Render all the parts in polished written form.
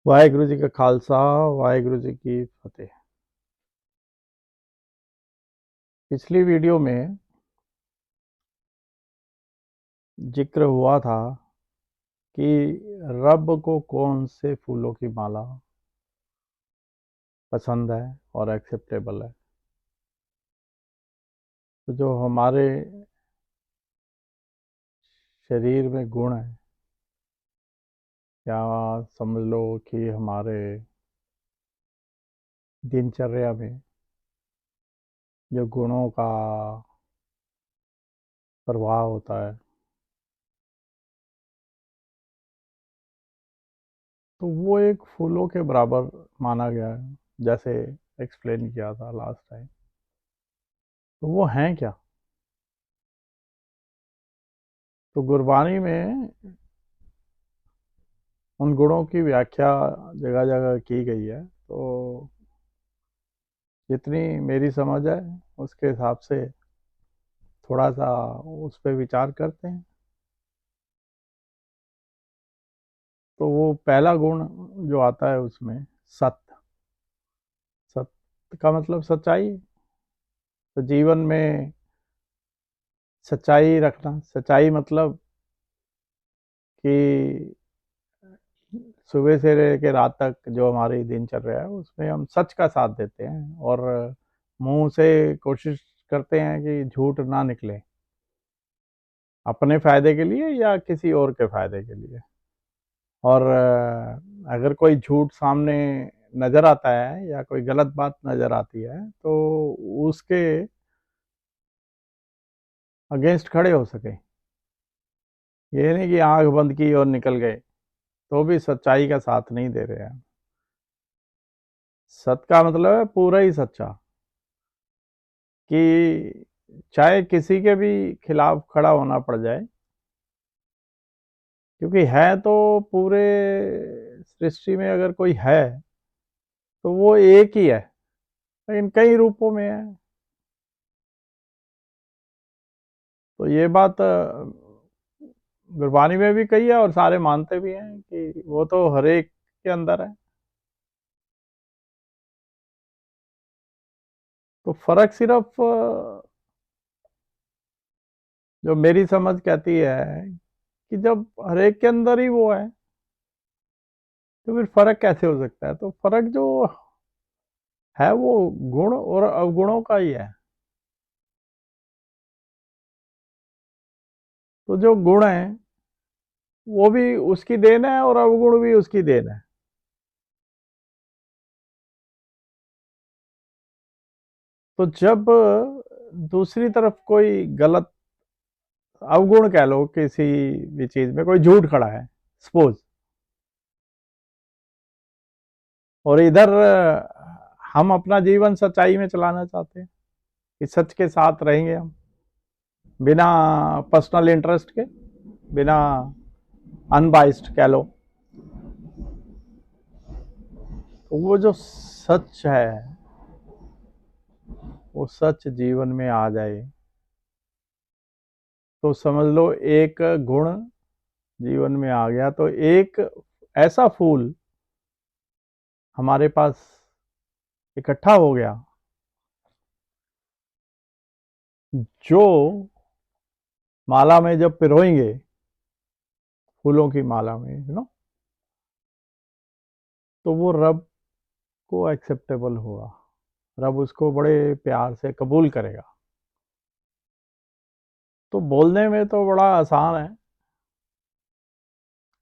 वाहेगुरु जी का खालसा, वाहेगुरु जी की फतेह। पिछली वीडियो में जिक्र हुआ था कि रब को कौन से फूलों की माला पसंद है और एक्सेप्टेबल है। तो जो हमारे शरीर में गुण है, या समझ लो कि हमारे दिनचर्या में जो गुणों का प्रभाव होता है, तो वो एक फूलों के बराबर माना गया है। जैसे एक्सप्लेन किया था लास्ट टाइम, तो वो हैं क्या? तो गुरबानी में उन गुणों की व्याख्या जगह जगह की गई है। तो जितनी मेरी समझ है उसके हिसाब से थोड़ा सा उस पर विचार करते हैं। तो वो पहला गुण जो आता है उसमें सत्य। सत्य का मतलब सच्चाई। तो जीवन में सच्चाई रखना, सच्चाई मतलब कि सुबह से लेकर रात तक जो हमारी दिनचर्या है उसमें हम सच का साथ देते हैं और मुंह से कोशिश करते हैं कि झूठ ना निकले, अपने फायदे के लिए या किसी और के फायदे के लिए। और अगर कोई झूठ सामने नजर आता है या कोई गलत बात नजर आती है तो उसके अगेंस्ट खड़े हो सके। ये नहीं कि आंख बंद की और निकल गए, तो भी सच्चाई का साथ नहीं दे रहे हैं। सत्य का मतलब है पूरा ही सच्चा, कि चाहे किसी के भी खिलाफ खड़ा होना पड़ जाए, क्योंकि है तो पूरे सृष्टि में अगर कोई है तो वो एक ही है, लेकिन कई रूपों में है। तो ये बात गुरबानी में भी कही है और सारे मानते भी हैं कि वो तो हर एक के अंदर है। तो फर्क सिर्फ जो मेरी समझ कहती है कि जब हर एक के अंदर ही वो है, तो फिर फर्क कैसे हो सकता है? तो फर्क जो है वो गुण और अवगुणों का ही है। तो जो गुण है वो भी उसकी देन है और अवगुण भी उसकी देन है। तो जब दूसरी तरफ कोई गलत अवगुण कह लो, किसी भी चीज में कोई झूठ खड़ा है सपोज, और इधर हम अपना जीवन सच्चाई में चलाना चाहते हैं कि सच के साथ रहेंगे हम, बिना पर्सनल इंटरेस्ट के, बिना अनबाइस्ड कह लो। तो वो जो सच है, वो सच जीवन में आ जाए तो समझ लो एक गुण जीवन में आ गया, तो एक ऐसा फूल हमारे पास इकट्ठा हो गया जो माला में जब पिरोएंगे, फूलों की माला में तो वो रब को एक्सेप्टेबल होगा। रब उसको बड़े प्यार से कबूल करेगा। तो बोलने में तो बड़ा आसान है,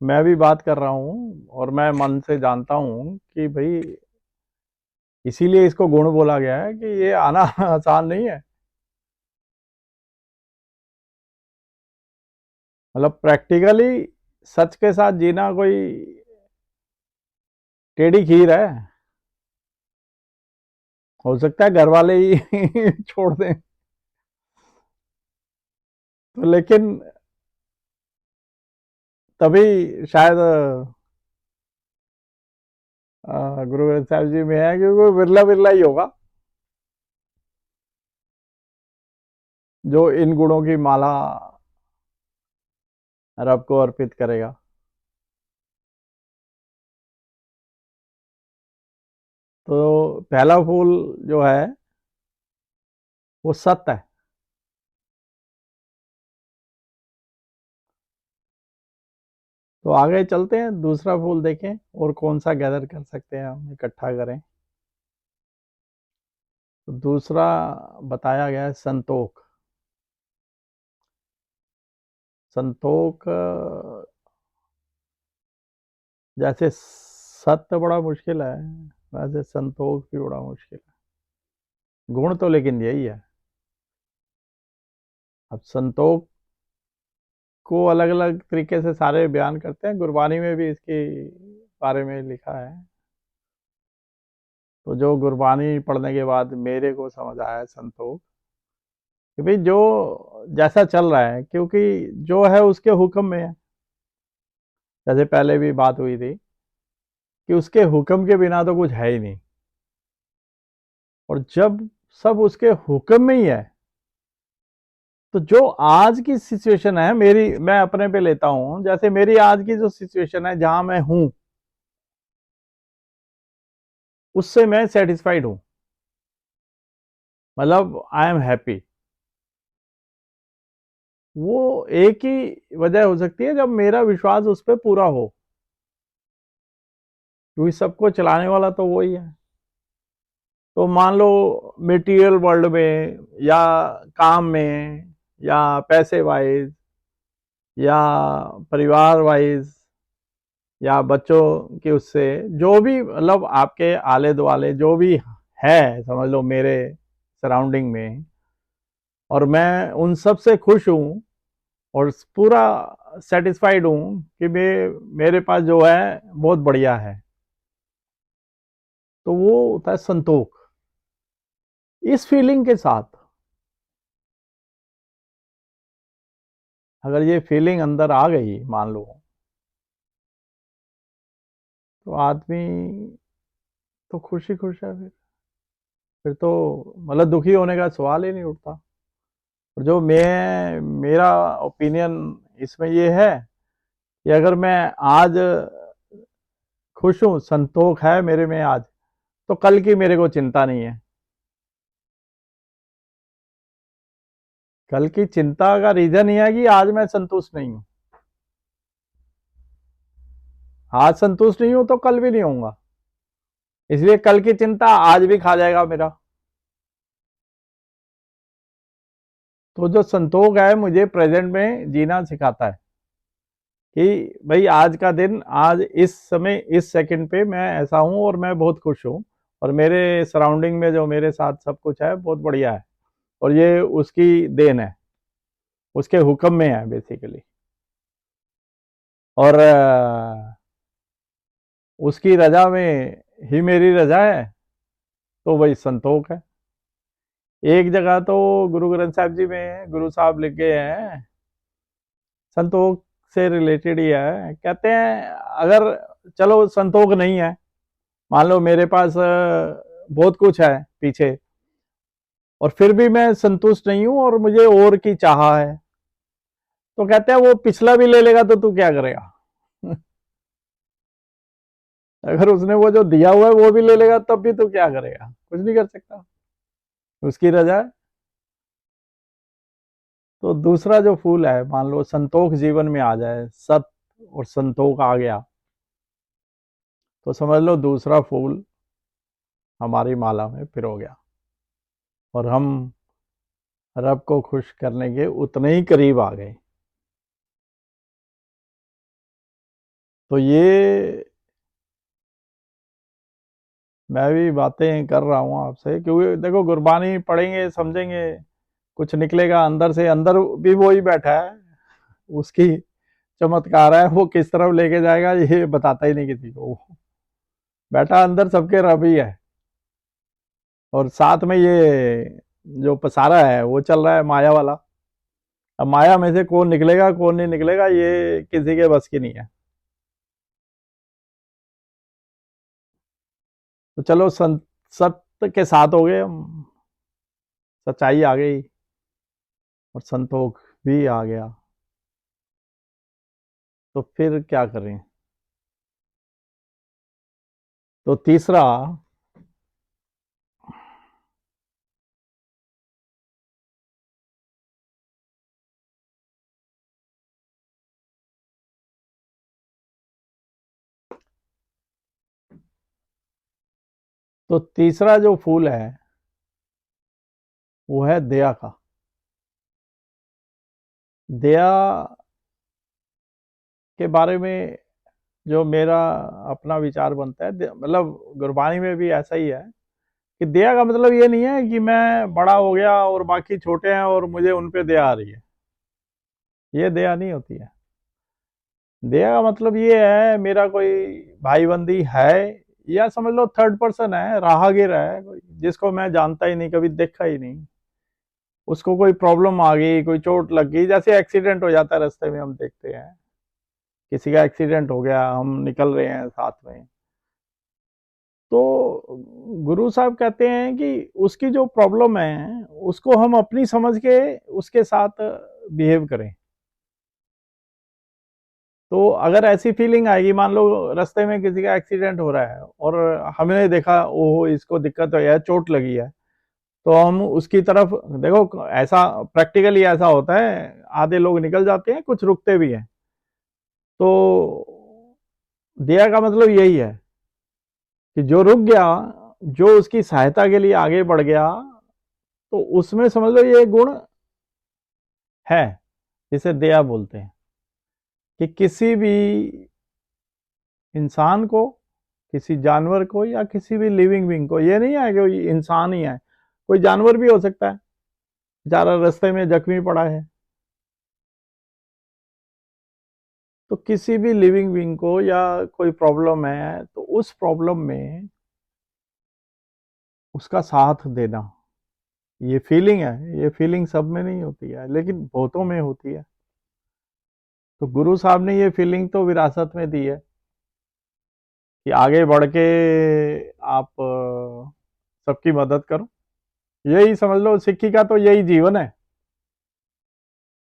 मैं भी बात कर रहा हूँ और मैं मन से जानता हूँ कि भाई इसीलिए इसको गुण बोला गया है कि ये आना आसान नहीं है। मतलब प्रैक्टिकली सच के साथ जीना कोई टेढ़ी खीर है। हो सकता है घर वाले ही छोड़ दें, तो लेकिन तभी शायद गुरु ग्रंथ साहिब जी में है, क्योंकि वो बिरला बिरला ही होगा जो इन गुणों की माला रब को अर्पित करेगा। तो पहला फूल जो है वो सत्य है। तो आगे चलते हैं, दूसरा फूल देखें और कौन सा गैदर कर सकते हैं, हम इकट्ठा करें। तो दूसरा बताया गया है संतोख। संतोख जैसे सत्य बड़ा मुश्किल है, वैसे संतोख भी बड़ा मुश्किल है। गुण तो लेकिन यही है। अब संतोख को अलग अलग तरीके से सारे बयान करते हैं, गुरबानी में भी इसके बारे में लिखा है। तो जो गुरबानी पढ़ने के बाद मेरे को समझ आया संतोख, कि भाई जो जैसा चल रहा है, क्योंकि जो है उसके हुक्म में है। जैसे पहले भी बात हुई थी कि उसके हुक्म के बिना तो कुछ है ही नहीं, और जब सब उसके हुक्म में ही है, तो जो आज की सिचुएशन है मेरी, मैं अपने पे लेता हूं, जैसे मेरी आज की जो सिचुएशन है जहां मैं हूं, उससे मैं सेटिस्फाइड हूं। मतलब आई एम हैप्पी। वो एक ही वजह हो सकती है, जब मेरा विश्वास उस पर पूरा हो, क्योंकि सबको चलाने वाला तो वही है। तो मान लो मटेरियल वर्ल्ड में, या काम में, या पैसे वाइज, या परिवार वाइज, या बच्चों के उससे, जो भी मतलब आपके आले दुआले जो भी है, समझ लो मेरे सराउंडिंग में, और मैं उन सब से खुश हूँ और पूरा सेटिस्फाइड हूँ कि मेरे पास जो है बहुत बढ़िया है, तो वो होता है संतोष। इस फीलिंग के साथ अगर ये फीलिंग अंदर आ गई, मान लो, तो आदमी तो खुश ही खुश है। फिर तो मतलब दुखी होने का सवाल ही नहीं उठता। और जो मेरा ओपिनियन इसमें ये है कि अगर मैं आज खुश हूँ, संतोष है मेरे में आज, तो कल की मेरे को चिंता नहीं है। कल की चिंता का रीजन ये है कि आज मैं संतुष्ट नहीं हूँ। आज संतुष्ट नहीं हूँ तो कल भी नहीं होऊंगा, इसलिए कल की चिंता आज भी खा जाएगा मेरा। तो जो संतोष है मुझे प्रेजेंट में जीना सिखाता है कि भाई आज का दिन, आज इस समय इस सेकंड पे मैं ऐसा हूं और मैं बहुत खुश हूं, और मेरे सराउंडिंग में जो मेरे साथ सब कुछ है बहुत बढ़िया है, और ये उसकी देन है, उसके हुक्म में है बेसिकली। और उसकी रजा में ही मेरी रजा है, तो वही संतोष है। एक जगह तो गुरु ग्रंथ साहिब जी में गुरु साहब लिख गए हैं, संतोष से रिलेटेड ही है, कहते हैं अगर चलो संतोष नहीं है, मान लो मेरे पास बहुत कुछ है पीछे, और फिर भी मैं संतुष्ट नहीं हूं और मुझे और की चाह है, तो कहते हैं वो पिछला भी ले लेगा तो तू क्या करेगा? अगर उसने वो जो दिया हुआ है वो भी ले लेगा तब भी तू क्या करेगा? कुछ नहीं कर सकता, उसकी रजा है। तो दूसरा जो फूल है, मान लो संतोष जीवन में आ जाए, सत और संतोष आ गया, तो समझ लो दूसरा फूल हमारी माला में पिरो गया, और हम रब को खुश करने के उतने ही करीब आ गए। तो ये मैं भी बातें कर रहा हूँ आपसे, क्योंकि देखो गुरबानी पढ़ेंगे समझेंगे, कुछ निकलेगा अंदर से। अंदर भी वही बैठा है, उसकी चमत्कार है, वो किस तरफ लेके जाएगा ये बताता ही नहीं किसी को। बैठा अंदर सबके रब ही है, और साथ में ये जो पसारा है वो चल रहा है माया वाला। अब माया में से कौन निकलेगा कौन नहीं निकलेगा ये किसी के बस की नहीं है। तो चलो सत्य के साथ हो गए हम, सच्चाई आ गई और संतोष भी आ गया, तो फिर क्या करें? तो तीसरा तो तीसरा जो फूल है वो है दया का। दया के बारे में जो मेरा अपना विचार बनता है, मतलब गुरबानी में भी ऐसा ही है कि दया का मतलब ये नहीं है कि मैं बड़ा हो गया और बाकी छोटे हैं और मुझे उन पे दया आ रही है। ये दया नहीं होती है। दया का मतलब ये है, मेरा कोई भाई बंदी है, या समझ लो थर्ड पर्सन है, राहगीर है कोई, जिसको मैं जानता ही नहीं, कभी देखा ही नहीं, उसको कोई प्रॉब्लम आ गई, कोई चोट लग गई, जैसे एक्सीडेंट हो जाता है रास्ते में, हम देखते हैं किसी का एक्सीडेंट हो गया, हम निकल रहे हैं साथ में, तो गुरु साहब कहते हैं कि उसकी जो प्रॉब्लम है उसको हम अपनी समझ के उसके साथ बिहेव करें। तो अगर ऐसी फीलिंग आएगी, मान लो रास्ते में किसी का एक्सीडेंट हो रहा है और हमने देखा ओहो इसको दिक्कत है, चोट लगी है, तो हम उसकी तरफ देखो, ऐसा प्रैक्टिकली ऐसा होता है, आधे लोग निकल जाते हैं, कुछ रुकते भी हैं। तो दया का मतलब यही है कि जो रुक गया, जो उसकी सहायता के लिए आगे बढ़ गया, तो उसमें समझ लो ये गुण है, जिसे दया बोलते हैं। कि किसी भी इंसान को, किसी जानवर को, या किसी भी लिविंग बीइंग को, ये नहीं है कि कोई इंसान ही है, कोई जानवर भी हो सकता है, बेचारा रास्ते में जख्मी पड़ा है, तो किसी भी लिविंग बीइंग को या कोई प्रॉब्लम है तो उस प्रॉब्लम में उसका साथ देना, ये फीलिंग है। ये फीलिंग सब में नहीं होती है, लेकिन बहुतों में होती है। तो गुरु साहब ने ये फीलिंग तो विरासत में दी है कि आगे बढ़ के आप सबकी मदद करो। यही समझ लो, सिक्की का तो यही जीवन है।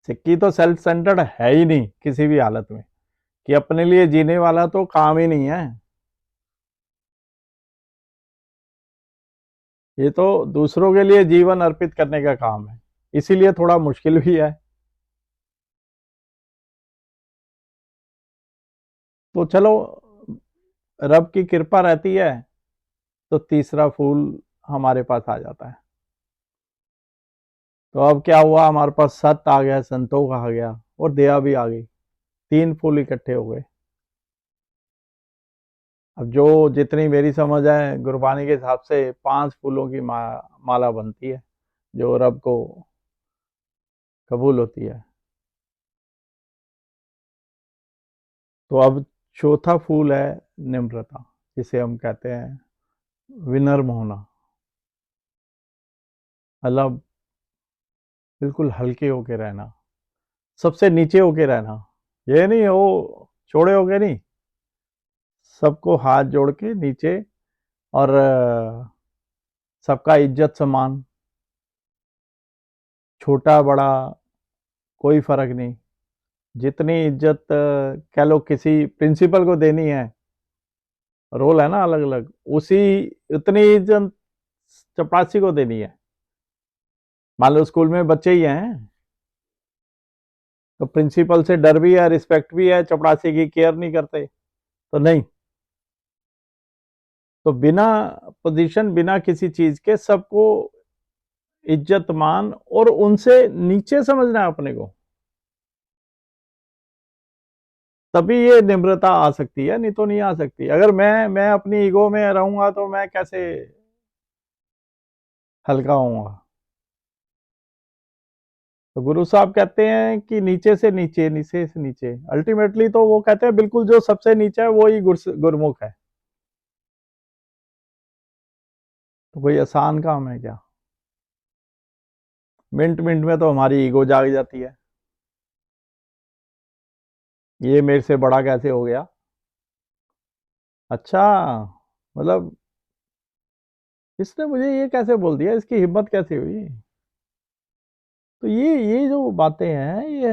सिक्की तो सेल्फ सेंटर्ड है ही नहीं किसी भी हालत में, कि अपने लिए जीने वाला तो काम ही नहीं है। ये तो दूसरों के लिए जीवन अर्पित करने का काम है, इसीलिए थोड़ा मुश्किल भी है। तो चलो, रब की कृपा रहती है तो तीसरा फूल हमारे पास आ जाता है। तो अब क्या हुआ, हमारे पास सत आ गया, संतोष आ गया, और दया भी आ गई। तीन फूल इकट्ठे हो गए। अब जो जितनी मेरी समझ है गुरबानी के हिसाब से पांच फूलों की माला बनती है जो रब को कबूल होती है। तो अब चौथा फूल है निम्रता, जिसे हम कहते हैं विनम्र होना। मतलब बिल्कुल हल्के होके रहना, सबसे नीचे होके रहना। ये नहीं वो छोड़े होके नहीं, सबको हाथ जोड़ के नीचे, और सबका इज्जत सम्मान, छोटा बड़ा कोई फर्क नहीं। जितनी इज्जत कह लो किसी प्रिंसिपल को देनी है, रोल है ना अलग अलग, उसी उतनी इज्जत चपरासी को देनी है। मान लो स्कूल में बच्चे ही हैं, तो प्रिंसिपल से डर भी है, रिस्पेक्ट भी है, चपरासी की केयर नहीं करते तो नहीं। तो बिना पोजीशन, बिना किसी चीज के सबको इज्जत मान, और उनसे नीचे समझना है अपने को, तभी ये निम्रता आ सकती है, नहीं तो नहीं आ सकती। अगर मैं अपनी ईगो में रहूंगा तो मैं कैसे हल्का होऊंगा। तो गुरु साहब कहते हैं कि नीचे से नीचे, नीचे से नीचे, अल्टीमेटली तो वो कहते हैं बिल्कुल जो सबसे नीचे है वो ही गुरमुख है। तो कोई आसान काम है क्या? मिनट मिनट में तो हमारी ईगो जाग जाती है, ये मेरे से बड़ा कैसे हो गया। अच्छा, मतलब इसने मुझे ये कैसे बोल दिया, इसकी हिम्मत कैसे हुई। तो ये जो बातें हैं, ये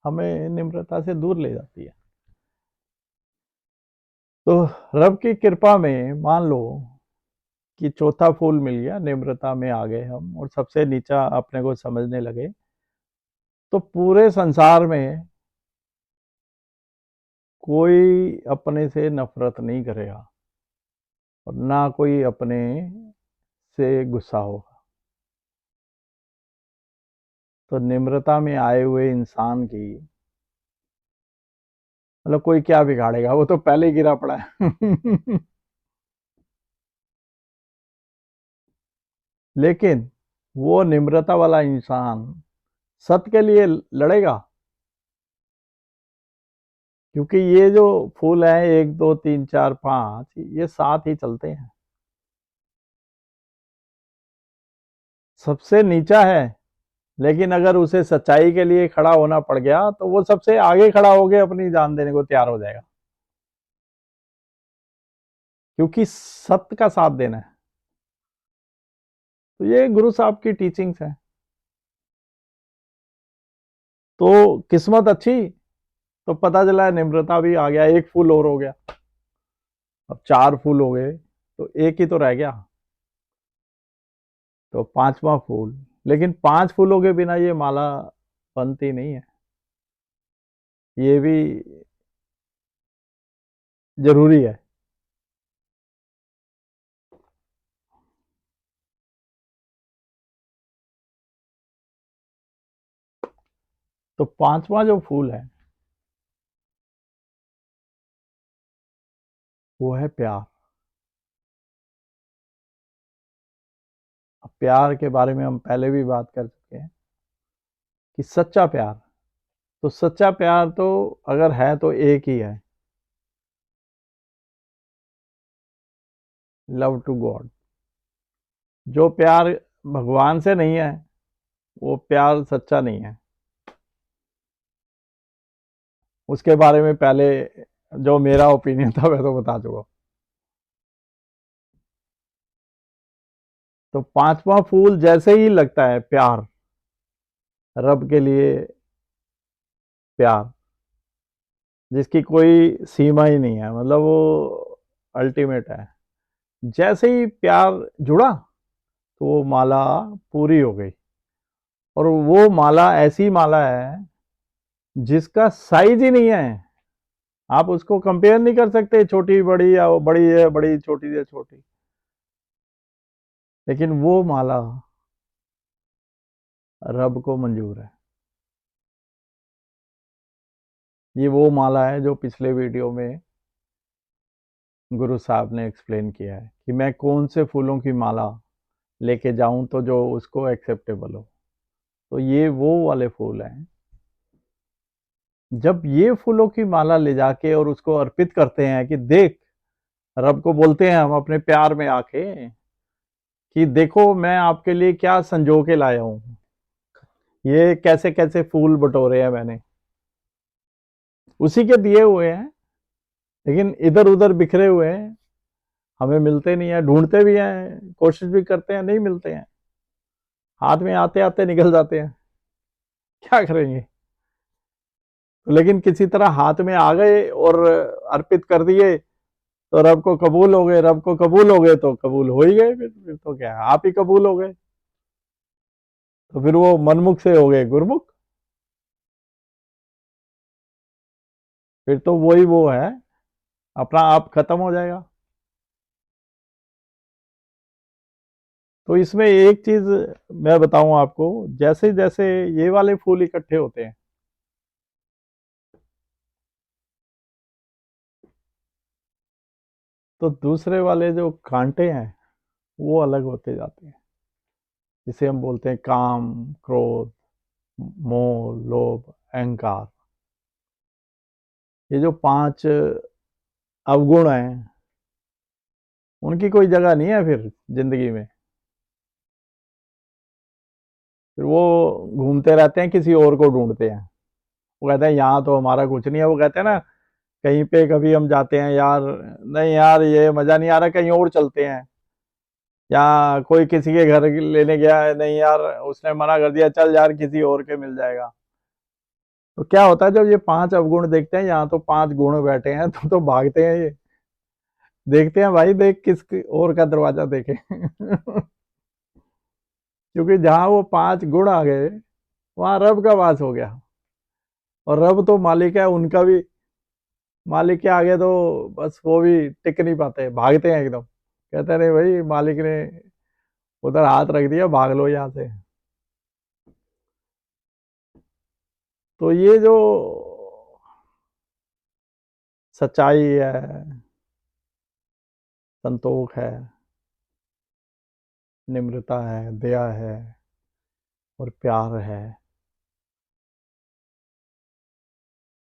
हमें निम्रता से दूर ले जाती है। तो रब की कृपा में मान लो कि चौथा फूल मिल गया, निम्रता में आ गए हम, और सबसे नीचा अपने को समझने लगे, तो पूरे संसार में कोई अपने से नफरत नहीं करेगा। और ना कोई अपने से गुस्सा होगा। तो निम्रता में आए हुए इंसान की मतलब कोई क्या बिगाड़ेगा, वो तो पहले ही गिरा पड़ा है। लेकिन वो निम्रता वाला इंसान सत्य के लिए लड़ेगा, क्योंकि ये जो फूल है 1 2 3 4 5 ये साथ ही चलते हैं। सबसे नीचा है, लेकिन अगर उसे सच्चाई के लिए खड़ा होना पड़ गया तो वो सबसे आगे खड़ा होके अपनी जान देने को तैयार हो जाएगा, क्योंकि सत्य का साथ देना है। तो ये गुरु साहब की टीचिंग्स है। तो किस्मत अच्छी, तो पता चला है निम्रता भी आ गया, एक फूल और हो गया। अब 4 फूल हो गए तो एक ही तो रह गया, तो 5वां फूल। लेकिन 5 फूलों के बिना ये माला बनती नहीं है, ये भी जरूरी है। तो 5वां जो फूल है वो है प्यार। अब प्यार के बारे में हम पहले भी बात कर चुके हैं कि सच्चा प्यार, तो सच्चा प्यार तो अगर है तो एक ही है, लव टू गॉड। जो प्यार भगवान से नहीं है वो प्यार सच्चा नहीं है। उसके बारे में पहले जो मेरा ओपिनियन था मैं तो बता चुका हूं। तो 5वां फूल जैसे ही लगता है प्यार, रब के लिए प्यार, जिसकी कोई सीमा ही नहीं है, मतलब वो अल्टीमेट है। जैसे ही प्यार जुड़ा तो वो माला पूरी हो गई। और वो माला ऐसी माला है जिसका साइज ही नहीं है, आप उसको कंपेयर नहीं कर सकते, छोटी बड़ी या वो बड़ी है बड़ी, छोटी है छोटी। लेकिन वो माला रब को मंजूर है। ये वो माला है जो पिछले वीडियो में गुरु साहब ने एक्सप्लेन किया है कि मैं कौन से फूलों की माला लेके जाऊं तो जो उसको एक्सेप्टेबल हो। तो ये वो वाले फूल हैं। जब ये फूलों की माला ले जाके और उसको अर्पित करते हैं कि देख, रब को बोलते हैं हम अपने प्यार में आके कि देखो मैं आपके लिए क्या संजो के लाया हूं, ये कैसे कैसे फूल बटोरे हैं मैंने, उसी के दिए हुए हैं, लेकिन इधर उधर बिखरे हुए हैं, हमें मिलते नहीं है, ढूंढते भी हैं, कोशिश भी करते हैं, नहीं मिलते हैं, हाथ में आते आते निकल जाते हैं, क्या करेंगे। लेकिन किसी तरह हाथ में आ गए और अर्पित कर दिए तो रब को कबूल हो गए, रब को कबूल हो गए तो कबूल हो ही गए, फिर तो क्या है, आप ही कबूल हो गए। तो फिर वो मनमुख से हो गए गुरमुख, फिर तो वही वो है, अपना आप खत्म हो जाएगा। तो इसमें एक चीज मैं बताऊं आपको, जैसे जैसे ये वाले फूल इकट्ठे होते हैं तो दूसरे वाले जो कांटे हैं वो अलग होते जाते हैं, जिसे हम बोलते हैं काम, क्रोध, मोह, लोभ, अहंकार। ये जो 5 अवगुण हैं उनकी कोई जगह नहीं है फिर जिंदगी में। फिर वो घूमते रहते हैं, किसी और को ढूंढते हैं। वो कहते हैं यहाँ तो हमारा कुछ नहीं है, वो कहते हैं ना कहीं पे कभी हम जाते हैं यार, नहीं यार ये मजा नहीं आ रहा, कहीं और चलते हैं, या कोई किसी के घर लेने गया है, नहीं यार उसने मना कर दिया, चल यार किसी और के मिल जाएगा। तो क्या होता है जब ये 5 अवगुण देखते हैं, यहाँ तो 5 गुण बैठे हैं, तो भागते हैं ये, देखते हैं भाई देख किस और का दरवाजा देखे। क्योंकि जहां वो 5 गुण आ गए वहां रब का वास हो गया, और रब तो मालिक है उनका भी, मालिक के आगे तो बस वो भी टिक नहीं पाते, भागते हैं एकदम। कहते रहे भाई मालिक ने उधर हाथ रख दिया, भाग लो यहाँ से। तो ये जो सच्चाई है, संतोष है, निम्रता है, दया है और प्यार है,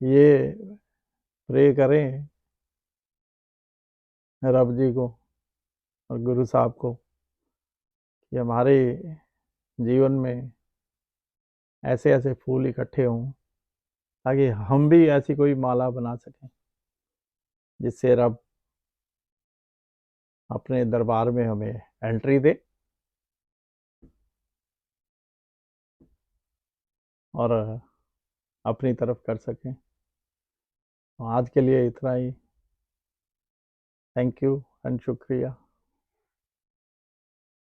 ये प्रे करें रब जी को और गुरु साहब को कि हमारे जीवन में ऐसे ऐसे फूल इकट्ठे हों, ताकि हम भी ऐसी कोई माला बना सकें जिससे रब अपने दरबार में हमें एंट्री दे और अपनी तरफ कर सकें। तो आज के लिए इतना ही। थैंक यू एंड शुक्रिया।